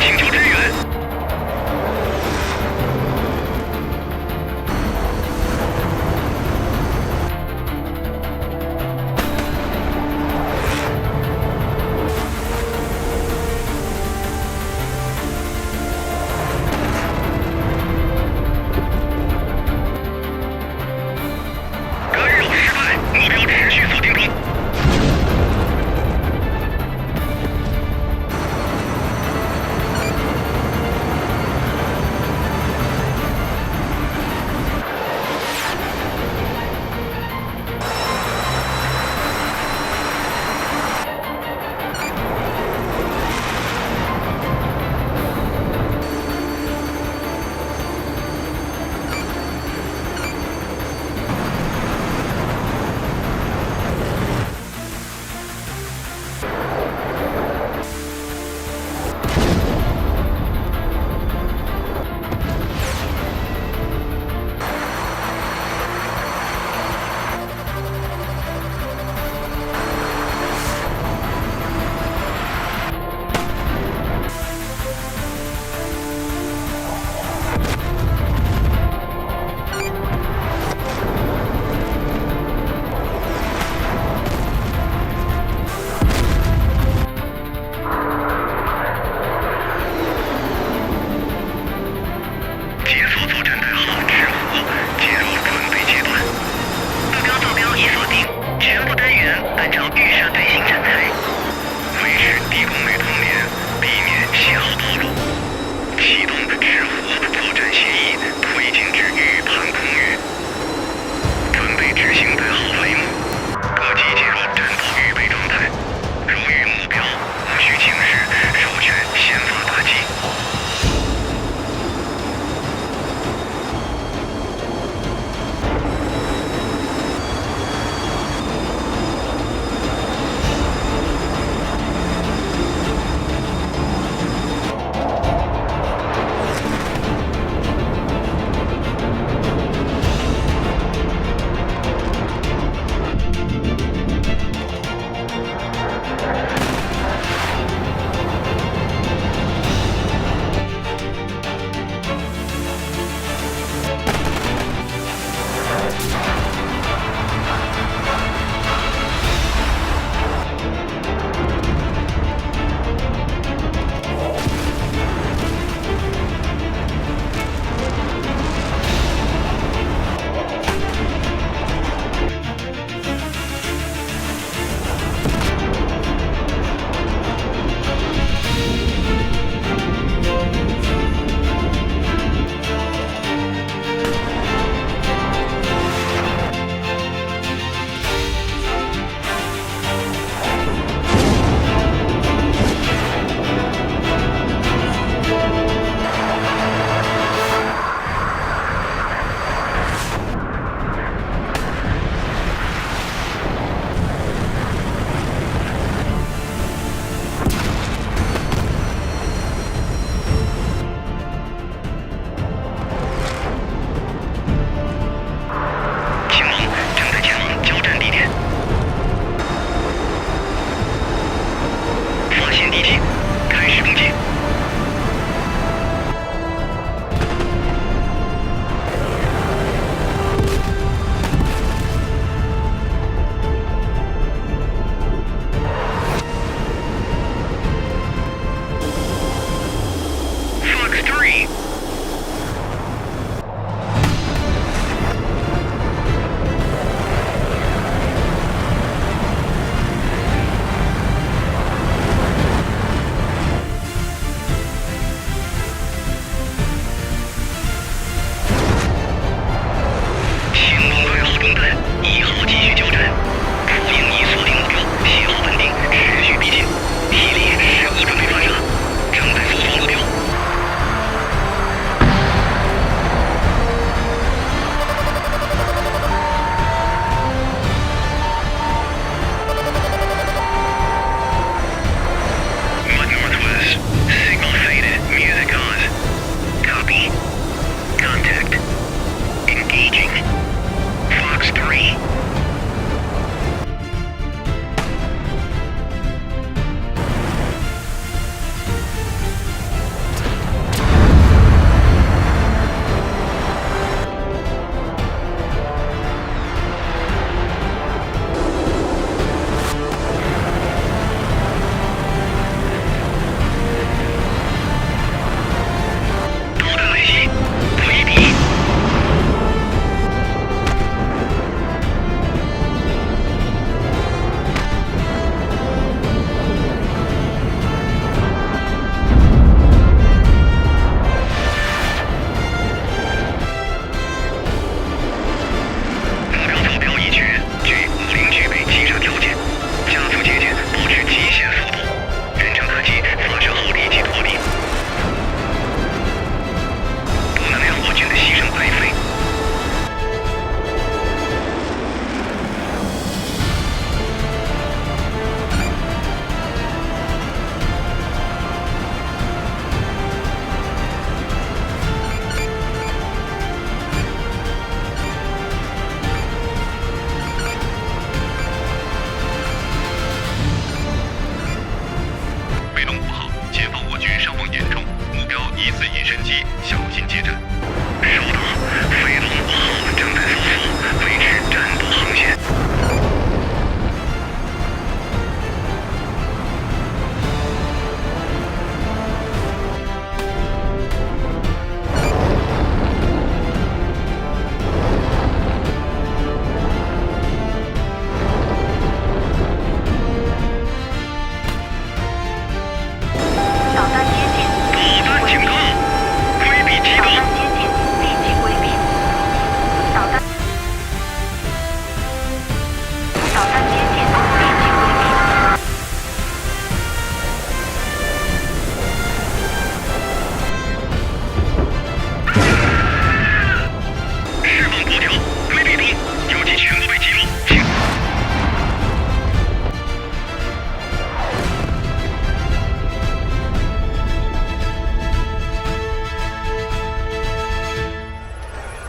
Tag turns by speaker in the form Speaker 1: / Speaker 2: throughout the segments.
Speaker 1: 请求支援。干扰失败，目标持续锁定中。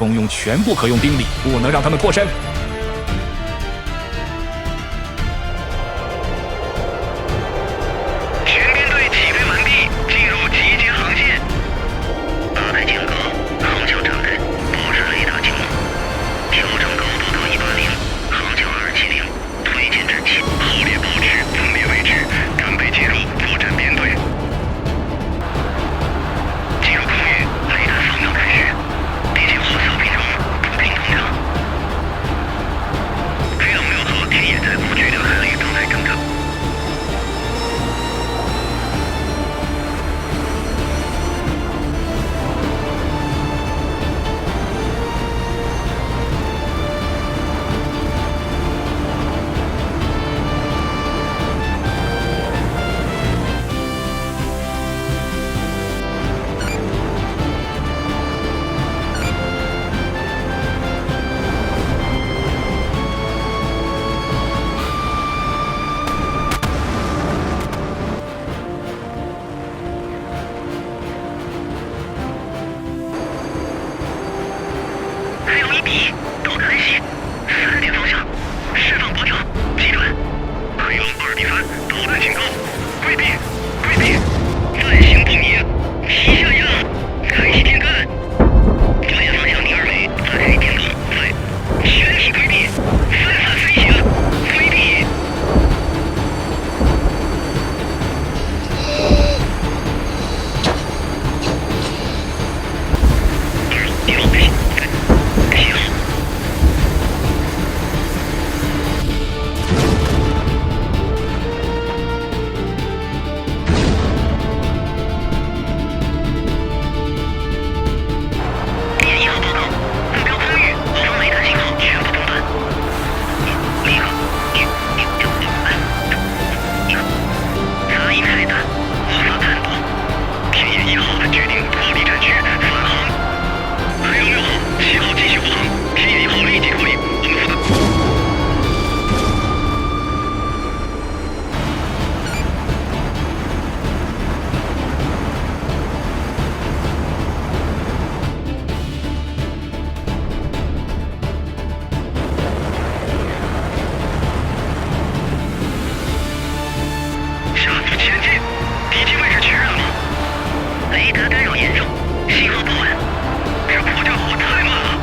Speaker 2: 动用全部可用兵力，不能让他们脱身。
Speaker 1: 全编队起飞完毕，进入集结航线。大带间隔，航桥站内，保持雷达情况，调整高度到180，航桥270，推进至7，后列保持分别位置，准备进入作战编队。进入空域，雷达扫描开始，并且火扫平衡，铺平通畅。飞龙6号天野在不巨量海里状态正常。飞龙1B，到达雷袭，30点方向，释放箔条，急转。飞龙2B3，导弹警告，规避，规避，暂行不明，皮下压，开启电干。着眼方向0.2米，打开电动，对，全体规避，分散飞行，规避。第6飞。雷达干扰严重，信号不稳，这破家伙太慢了。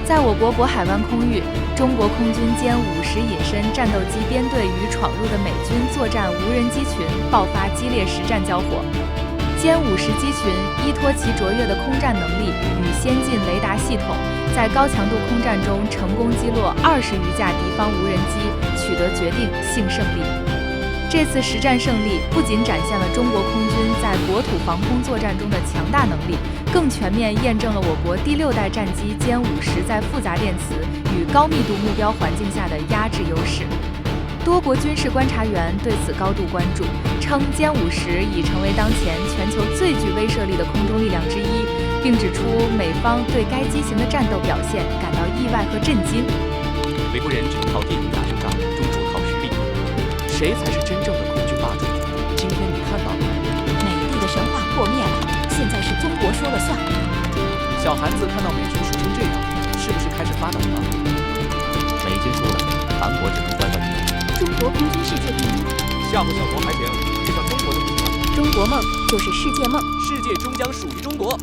Speaker 3: 在我国渤海湾空域，中国空军歼50隐身战斗机编队与闯入的美军作战无人机群爆发激烈实战交火。歼50机群依托其卓越的空战能力与先进雷达系统，在高强度空战中成功击落20余架敌方无人机，取得决定性胜利。这次实战胜利不仅展现了中国空军在国土防空作战中的强大能力，更全面验证了我国第6代战机歼50在复杂电磁与高密度目标环境下的压制优势。多国军事观察员对此高度关注，称歼50已成为当前全球最具威慑力的空中力量之一，并指出美方对该机型的战斗表现感到意外和震惊。
Speaker 2: 美国人只靠电影打胜仗，中国靠实力。谁才是真正的空军霸主？今天你看到了，
Speaker 4: 美帝的神话破灭了，现在是中国说了算。
Speaker 2: 小韩子看到美军输成这样，是不是开始发抖了？美军输了，韩国只能乖乖听。
Speaker 4: 中国空军世界第一，
Speaker 2: 吓唬小国还行，遇上中国的不行了。
Speaker 4: 中国梦就是世界梦，
Speaker 2: 世界终将属于中国。